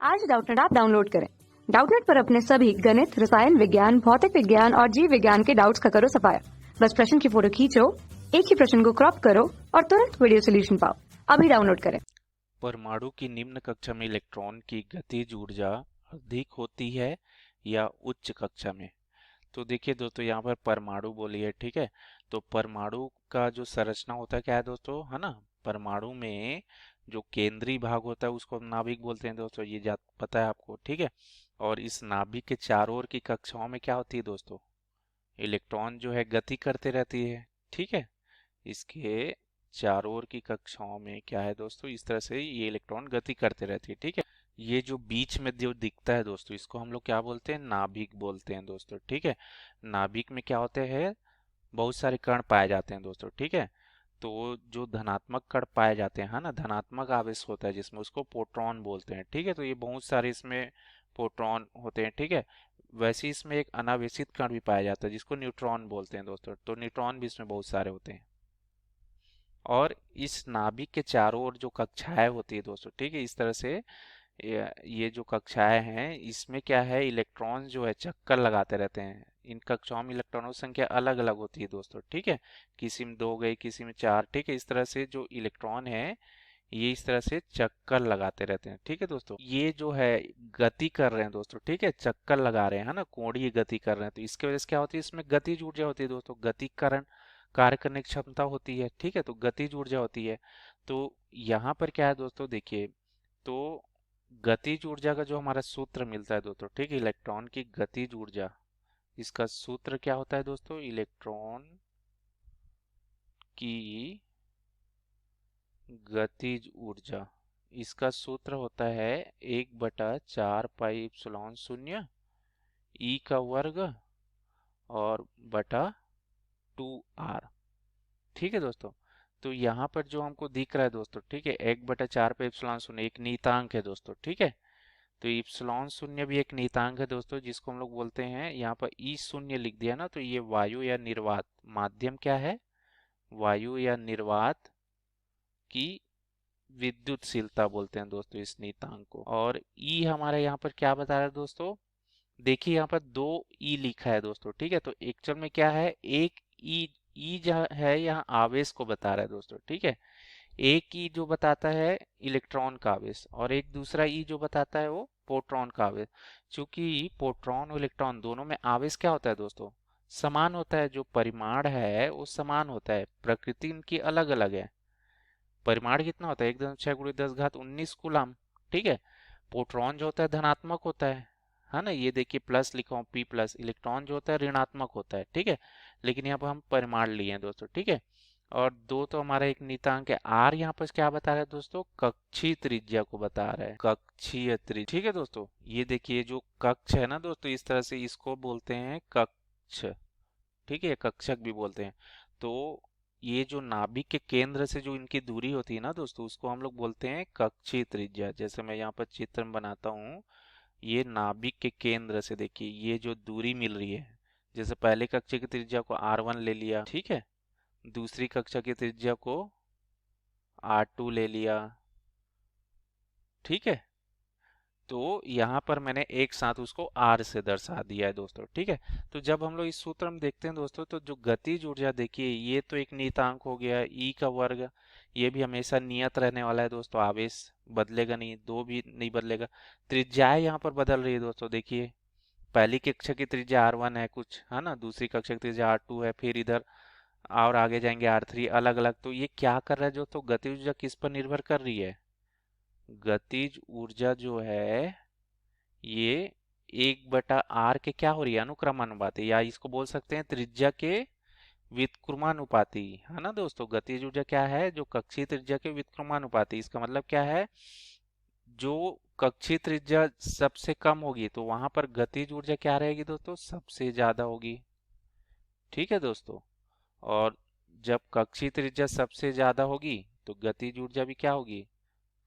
आज Doubtnut app download करें। Doubtnut पर अपने सभी गणित, रसायन विज्ञान, भौतिक विज्ञान और जीव विज्ञान के डाउट्स का करो सफाया। बस प्रश्न की फोटो खींचो, एक ही प्रश्न को क्रॉप करो और तुरंत वीडियो सोल्यूशन पाओ। अभी डाउनलोड करें। परमाणु की निम्न कक्षा में इलेक्ट्रॉन की गतिज ऊर्जा अधिक होती है या उच्च कक्षा में। तो देखिए दोस्तों, यहाँ पर परमाणु बोली है, ठीक है। तो परमाणु का जो संरचना होता है क्या है दोस्तों, है ना। परमाणु में जो केंद्रीय भाग होता है उसको हम नाभिक बोलते हैं दोस्तों, ये पता है आपको, ठीक है। और इस नाभिक के चारों ओर की कक्षाओं में क्या होती है दोस्तों, इलेक्ट्रॉन जो है गति करते रहती है, ठीक है। इसके चारों ओर की कक्षाओं में क्या है दोस्तों, इस तरह से ये इलेक्ट्रॉन गति करते रहती है, ठीक है। ये जो बीच में जो दिखता है दोस्तों, इसको हम लोग क्या बोलते हैं, नाभिक बोलते हैं दोस्तों, ठीक है। नाभिक में क्या होते हैं, बहुत सारे कण पाए जाते हैं दोस्तों, ठीक है। तो जो धनात्मक कण पाए जाते हैं, है ना, धनात्मक आवेश होता है जिसमें, उसको प्रोटॉन बोलते हैं, ठीक है। तो ये बहुत सारे इसमें प्रोटॉन होते हैं, ठीक है। वैसे ही इसमें एक अनावेशित कण भी पाया जाता है जिसको न्यूट्रॉन बोलते हैं दोस्तों। तो न्यूट्रॉन भी इसमें बहुत सारे होते हैं। और इस नाभिक के चारों ओर जो कक्षाएं होती है दोस्तों, ठीक है, इस तरह से ये जो कक्षाएं हैं, इसमें क्या है, इलेक्ट्रॉन जो है चक्कर लगाते रहते हैं। इन कक्षाओं में इलेक्ट्रॉनों की संख्या अलग अलग होती है दोस्तों, ठीक है। किसी में दो गई, किसी में चार, ठीक है। इस तरह से जो इलेक्ट्रॉन है ये इस तरह से चक्कर लगाते रहते हैं, ठीक है दोस्तों। ये जो है गति कर रहे हैं दोस्तों, ठीक है, चक्कर लगा रहे हैं, है ना, कोणीय गति कर रहे हैं। तो इसके वजह से क्या होती है, इसमें गतिज ऊर्जा होती है दोस्तों, गति कारण कार्य करने की क्षमता होती है, ठीक है। तो गतिज ऊर्जा होती है। तो यहाँ पर क्या है दोस्तों, देखिए, तो गतिज ऊर्जा का जो हमारा सूत्र मिलता है दोस्तों, ठीक है, इलेक्ट्रॉन की गतिज ऊर्जा, इसका सूत्र क्या होता है दोस्तों, इलेक्ट्रॉन की गतिज ऊर्जा, इसका सूत्र होता है 1/4 पाई एप्सिलॉन 0 ई का वर्ग और बटा 2r, ठीक है दोस्तों। तो यहाँ पर जो हमको दिख रहा है दोस्तों, ठीक है, 1/4 पे एप्सिलॉन 0 एक नियतांक है दोस्तों, ठीक है। तो एप्सिलॉन 0 भी एक नियतांक है दोस्तों, जिसको हम लोग बोलते हैं, यहाँ पर E0 लिख दिया ना, तो ये वायु या निर्वात माध्यम क्या है, वायु या निर्वात की विद्युतशीलता बोलते हैं दोस्तों इस नियतांक को। और ई हमारे यहाँ पर क्या बता रहा है दोस्तों, देखिए यहाँ पर दो ई लिखा है दोस्तों, ठीक है। तो एक्चुअल में क्या है, एक ई ई जो है यहाँ आवेश को बता रहा है दोस्तों, ठीक है। एक ई जो बताता है इलेक्ट्रॉन का आवेश, और एक दूसरा ई जो बताता है वो प्रोटॉन का आवेश। क्योंकि प्रोटॉन और इलेक्ट्रॉन दोनों में आवेश क्या होता है दोस्तों, समान होता है। जो परिमाण है वो समान होता है, प्रकृति इनकी अलग अलग है। परिमाण कितना होता है, 1.6 × 10⁻19 कूलम, ठीक है। प्रोटॉन जो होता है धनात्मक होता है ना, ये देखिए प्लस लिखा हूँ P प्लस। इलेक्ट्रॉन जो होता है ऋणात्मक होता है, ठीक है। लेकिन यहाँ पर हम परिमाण लिए हैं दोस्तों, ठीक है। और दो तो हमारा एक नियतांक है R, यहाँ पर क्या बता रहा है दोस्तों, कक्षीय त्रिज्या को बता रहा है, कक्षीय त्रिज्या, ठीक है दोस्तों। ये देखिए जो कक्ष है ना दोस्तों, इस तरह से इसको बोलते हैं कक्ष, ठीक है, कक्षक भी बोलते हैं। तो ये जो नाभिक के केंद्र से जो इनकी दूरी होती है ना दोस्तों, उसको हम लोग बोलते हैं कक्षीय त्रिज्या। जैसे मैं यहाँ पर चित्र में बनाता हूँ, ये नाभिक के केंद्र से देखिए ये जो दूरी मिल रही है, जैसे पहले कक्षा की त्रिज्या को R1 ले लिया, ठीक है, दूसरी कक्षा की त्रिज्या को R2 ले लिया, ठीक है। तो यहाँ पर मैंने एक साथ उसको R से दर्शा दिया है दोस्तों, ठीक है। तो जब हम लोग इस सूत्र में देखते हैं दोस्तों, तो जो गतिज ऊर्जा देखिए, ये तो एक नियतांक हो गया, E का वर्ग, ये भी हमेशा नियत रहने वाला है दोस्तों, आवेश बदलेगा नहीं, दो भी नहीं बदलेगा। त्रिज्याएं यहाँ पर बदल रही है दोस्तों, देखिए पहली कक्षा की त्रिज्या R1 है कुछ, है ना, दूसरी कक्षा की त्रिज्या R2 है, फिर इधर और आगे जाएंगे R3, अलग अलग। तो ये क्या कर रहा है दोस्तों, गतिज ऊर्जा किस पर निर्भर कर रही है, गतिज ऊर्जा जो है ये 1/r के क्या हो रही है, अनुक्रमानुपाती, या इसको बोल सकते हैं त्रिज्या के व्युत्क्रमानुपाती, है ना दोस्तों। गतिज ऊर्जा क्या है, जो कक्षीय त्रिज्या के व्युत्क्रमानुपाती। इसका मतलब क्या है, जो कक्षीय त्रिज्या सबसे कम होगी तो वहां पर गतिज ऊर्जा क्या रहेगी दोस्तों, सबसे ज्यादा होगी, ठीक है दोस्तों। और जब कक्षीय त्रिज्या सबसे ज्यादा होगी तो गतिज ऊर्जा भी क्या होगी,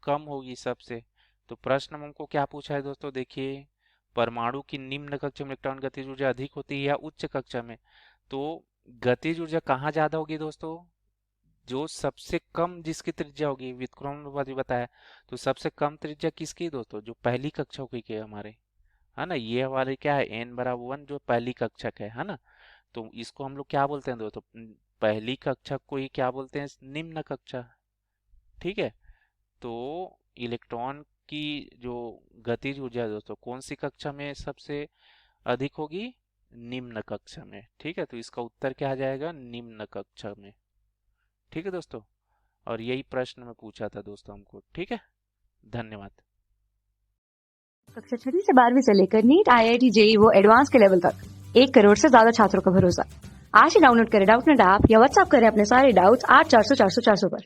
कम होगी सबसे। तो प्रश्न में हमको क्या पूछा है दोस्तों, देखिए, परमाणु की निम्न कक्षा में इलेक्ट्रॉन गतिज ऊर्जा अधिक होती है या उच्च कक्षा में। तो गतिज ऊर्जा कहाँ ज्यादा होगी दोस्तों, जो सबसे कम जिसकी त्रिज्या होगी, व्युत्क्रमानुपाती बताया, तो सबसे कम त्रिज्या किसकी दोस्तों, जो पहली कक्षा की है हमारे, है ना। ये हमारे क्या है, n बराबर 1 जो पहली कक्षा का है ना। तो इसको हम लोग क्या बोलते हैं दोस्तों, पहली कक्षा को ही क्या बोलते हैं, निम्न कक्षा। ठीक है। तो इलेक्ट्रॉन की जो गतिज ऊर्जा है दोस्तों, कौन सी कक्षा में सबसे अधिक होगी, निम्न कक्षा में। ठीक है, तो इसका उत्तर क्या आ जाएगा, निम्न कक्षा में। ठीक है दोस्तों, और यही प्रश्न में पूछा था दोस्तों हमको। ठीक है, धन्यवाद। कक्षा 6वीं से 12वीं से लेकर नीट, IIT, JEE वो एडवांस के लेवल तक 1 करोड़ से ज्यादा छात्रों का भरोसा। आज ही डाउनलोड करें डाउटनेट ऐप या व्हाट्सएप करें अपने सारे डाउट्स 8400 400 400 पर।